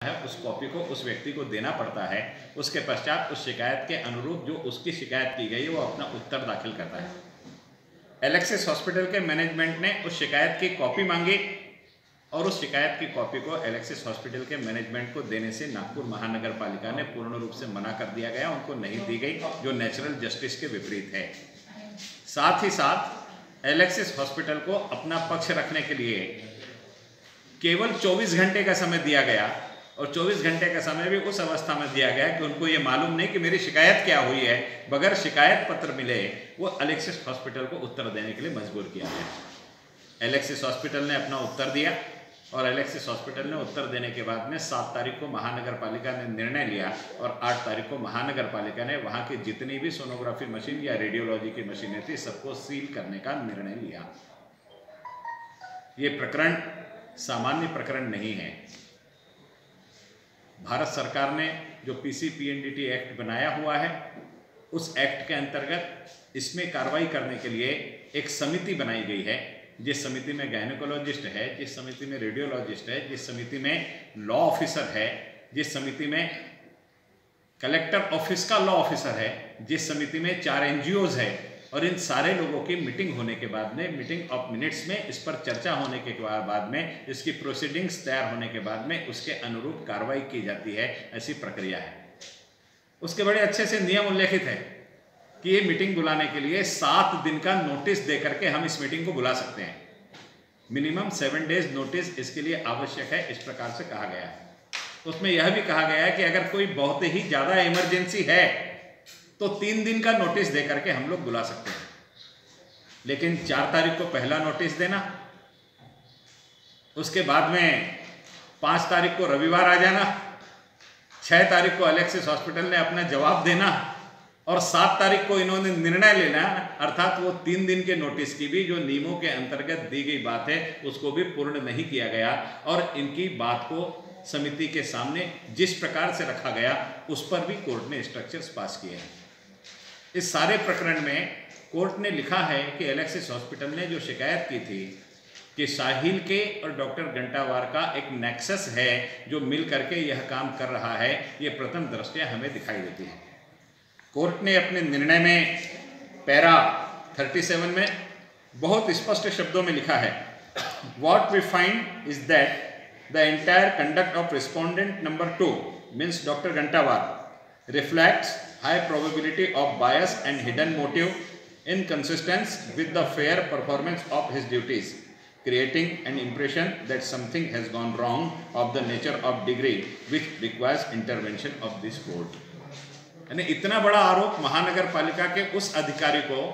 है उस कॉपी को उस व्यक्ति को देना पड़ता है। उसके पश्चात उस शिकायत के अनुरूप जो उसकी शिकायत की गई है वो अपना उत्तर दाखिल करता है। एलेक्सिस हॉस्पिटल के मैनेजमेंट ने उस शिकायत की कॉपी मांगी और उस शिकायत की कॉपी को एलेक्सिस हॉस्पिटल के मैनेजमेंट को देने से नागपुर महानगर पालिका ने पूर्ण रूप से मना कर दिया गया, उनको नहीं दी गई, जो नेचुरल जस्टिस के विपरीत है। साथ ही साथ एलेक्सिस हॉस्पिटल को अपना पक्ष रखने के लिए केवल 24 घंटे का समय दिया गया और 24 घंटे का समय भी उस अवस्था में दिया गया कि उनको ये मालूम नहीं कि मेरी शिकायत क्या हुई है। बगैर शिकायत पत्र मिले वो एलेक्सिस हॉस्पिटल को उत्तर देने के लिए मजबूर किया गया। एलेक्सिस हॉस्पिटल ने अपना उत्तर दिया और एलेक्सिस हॉस्पिटल ने उत्तर देने के बाद में 7 तारीख को महानगर पालिका ने निर्णय लिया और 8 तारीख को महानगर पालिका ने वहाँ की जितनी भी सोनोग्राफी मशीन या रेडियोलॉजी की मशीनें थी सबको सील करने का निर्णय लिया। ये प्रकरण सामान्य प्रकरण नहीं है। भारत सरकार ने जो पीसीपीएनडीटी एक्ट बनाया हुआ है उस एक्ट के अंतर्गत इसमें कार्रवाई करने के लिए एक समिति बनाई गई है, जिस समिति में गायनेकोलॉजिस्ट है, जिस समिति में रेडियोलॉजिस्ट है, जिस समिति में लॉ ऑफिसर है, जिस समिति में कलेक्टर ऑफिस का लॉ ऑफिसर है, जिस समिति में 4 एनजीओज है और इन सारे लोगों की मीटिंग होने के बाद में, मीटिंग ऑफ मिनट्स में इस पर चर्चा होने के बाद में, इसकी प्रोसीडिंग्स तैयार होने के बाद में उसके अनुरूप कार्रवाई की जाती है। ऐसी प्रक्रिया है। उसके बड़े अच्छे से नियम उल्लेखित है कि ये मीटिंग बुलाने के लिए 7 दिन का नोटिस दे करके हम इस मीटिंग को बुला सकते हैं। मिनिमम 7 डेज नोटिस इसके लिए आवश्यक है, इस प्रकार से कहा गया है। उसमें यह भी कहा गया है कि अगर कोई बहुत ही ज़्यादा इमरजेंसी है तो 3 दिन का नोटिस दे करके हम लोग बुला सकते हैं, लेकिन 4 तारीख को पहला नोटिस देना, उसके बाद में 5 तारीख को रविवार आ जाना, 6 तारीख को एलेक्सिस हॉस्पिटल ने अपना जवाब देना और 7 तारीख को इन्होंने निर्णय लेना, अर्थात वो 3 दिन के नोटिस की भी जो नियमों के अंतर्गत दी गई बात है उसको भी पूर्ण नहीं किया गया और इनकी बात को समिति के सामने जिस प्रकार से रखा गया उस पर भी कोर्ट ने स्ट्रक्चर्स पास किए हैं। इस सारे प्रकरण में कोर्ट ने लिखा है कि एलेक्सिस हॉस्पिटल ने जो शिकायत की थी कि साहिल के और डॉक्टर घंटावार का एक नेक्सस है जो मिल करके यह काम कर रहा है, ये प्रथम दृष्टया हमें दिखाई देती है। कोर्ट ने अपने निर्णय में पैरा 37 में बहुत स्पष्ट शब्दों में लिखा है, what we find is that the entire conduct of respondent number 2 means doctor Ghantawar reflects high probability of bias and hidden motive in consistence with the fair performance of his duties, creating an impression that something has gone wrong of the nature of degree which requires intervention of this court। यानी इतना बड़ा आरोप महानगर पालिका के उस अधिकारी को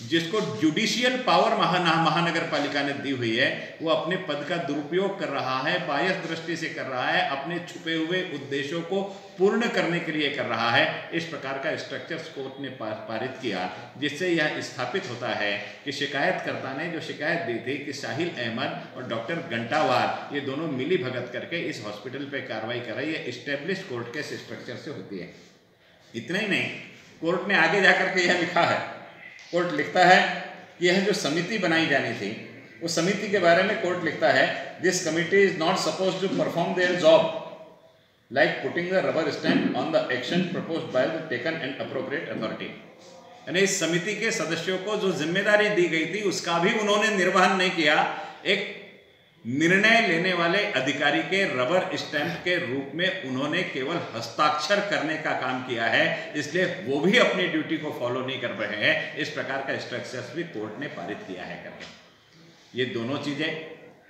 जिसको जुडिशियल पावर महानगर पालिका ने दी हुई है, वो अपने पद का दुरुपयोग कर रहा है, बायस दृष्टि से कर रहा है, अपने छुपे हुए उद्देश्यों को पूर्ण करने के लिए कर रहा है। इस प्रकार का स्ट्रक्चर्स कोर्ट ने पारित किया, जिससे यह स्थापित होता है कि शिकायतकर्ता ने जो शिकायत दी थी कि साहिल अहमद और डॉक्टर घंटावार ये दोनों मिली भगत करके इस हॉस्पिटल पे कार्रवाई कर रही है, स्टेब्लिश कोर्ट के स्ट्रक्चर से होती है। इतना ही नहीं, कोर्ट ने आगे जाकर के यह लिखा है, कोर्ट लिखता है कि यह जो समिति बनाई जानी थी उस समिति के बारे में कोर्ट लिखता है, this committee is not suppose to perform their job like putting the rubber stamp on the action proposed by the taken and appropriate authority. यानी इस समिति के सदस्यों को जो जिम्मेदारी दी गई थी उसका भी उन्होंने निर्वहन नहीं किया। एक निर्णय लेने वाले अधिकारी के रबर स्टैंप के रूप में उन्होंने केवल हस्ताक्षर करने का काम किया है, इसलिए वो भी अपनी ड्यूटी को फॉलो नहीं कर रहे हैं। इस प्रकार का स्ट्रक्चर्स भी कोर्ट ने पारित किया है करके। ये दोनों चीजें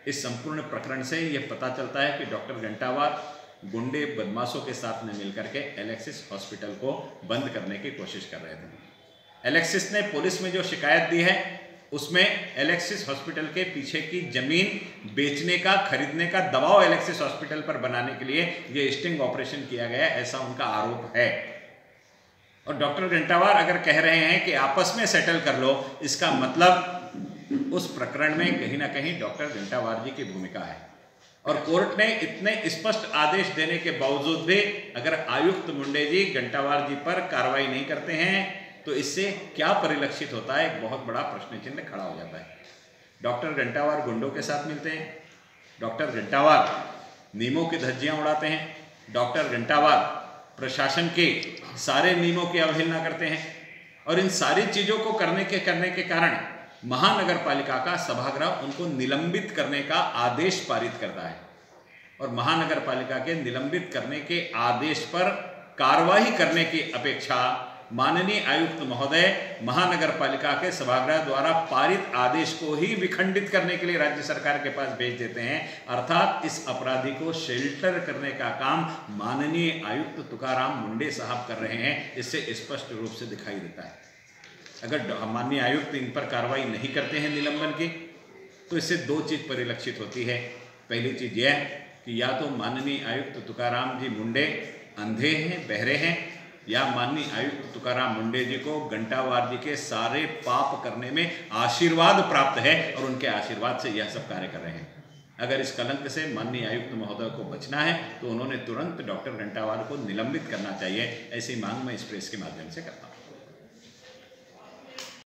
इस संपूर्ण प्रकरण से ये पता चलता है कि डॉक्टर घंटावार गुंडे बदमाशों के साथ में मिलकर के एलेक्सिस हॉस्पिटल को बंद करने की कोशिश कर रहे थे। एलेक्सिस ने पुलिस में जो शिकायत दी है उसमें एलेक्सिस हॉस्पिटल के पीछे की जमीन बेचने का, खरीदने का दबाव एलेक्सिस हॉस्पिटल पर बनाने के लिए ये स्टिंग ऑपरेशन किया गया, ऐसा उनका आरोप है। और डॉक्टर घंटावार अगर कह रहे हैं कि आपस में सेटल कर लो, इसका मतलब उस प्रकरण में कहीं ना कहीं डॉक्टर घंटावार जी की भूमिका है। और कोर्ट ने इतने स्पष्ट आदेश देने के बावजूद भी अगर आयुक्त मुंडे जी घंटावार जी पर कार्रवाई नहीं करते हैं तो इससे क्या परिलक्षित होता है, एक बहुत बड़ा प्रश्न चिन्ह खड़ा हो जाता है। डॉक्टर घंटावार गुंडों के साथ मिलते हैं, डॉक्टर घंटावार नियमों की धज्जियां उड़ाते हैं। डॉक्टर घंटावाल प्रशासन के सारे नियमों की अवहेलना करते हैं और इन सारी चीज़ों को करने के कारण महानगर पालिका का सभागृह उनको निलंबित करने का आदेश पारित करता है और महानगर पालिका के निलंबित करने के आदेश पर कार्रवाई करने की अपेक्षा माननीय आयुक्त महोदय महानगर पालिका के सभागृह द्वारा पारित आदेश को ही विखंडित करने के लिए राज्य सरकार के पास भेज देते हैं। अर्थात इस अपराधी को शेल्टर करने का काम माननीय आयुक्त तुकाराम मुंडे साहब कर रहे हैं। इससे स्पष्ट रूप से दिखाई देता है। अगर माननीय आयुक्त इन पर कार्रवाई नहीं करते हैं निलंबन की, तो इससे दो चीज़ परिलक्षित होती है। पहली चीज़ यह कि या तो माननीय आयुक्त तुकाराम जी मुंडे अंधे हैं, बहरे हैं, या माननीय आयुक्त तुकाराम मुंडे जी को घंटावाल जी के सारे पाप करने में आशीर्वाद प्राप्त है और उनके आशीर्वाद से यह सब कार्य कर रहे हैं। अगर इस कलंक से माननीय आयुक्त महोदय को बचना है तो उन्होंने तुरंत डॉक्टर घंटावाल को निलंबित करना चाहिए। ऐसी मांग मैं इस प्रेस के माध्यम से करता हूँ।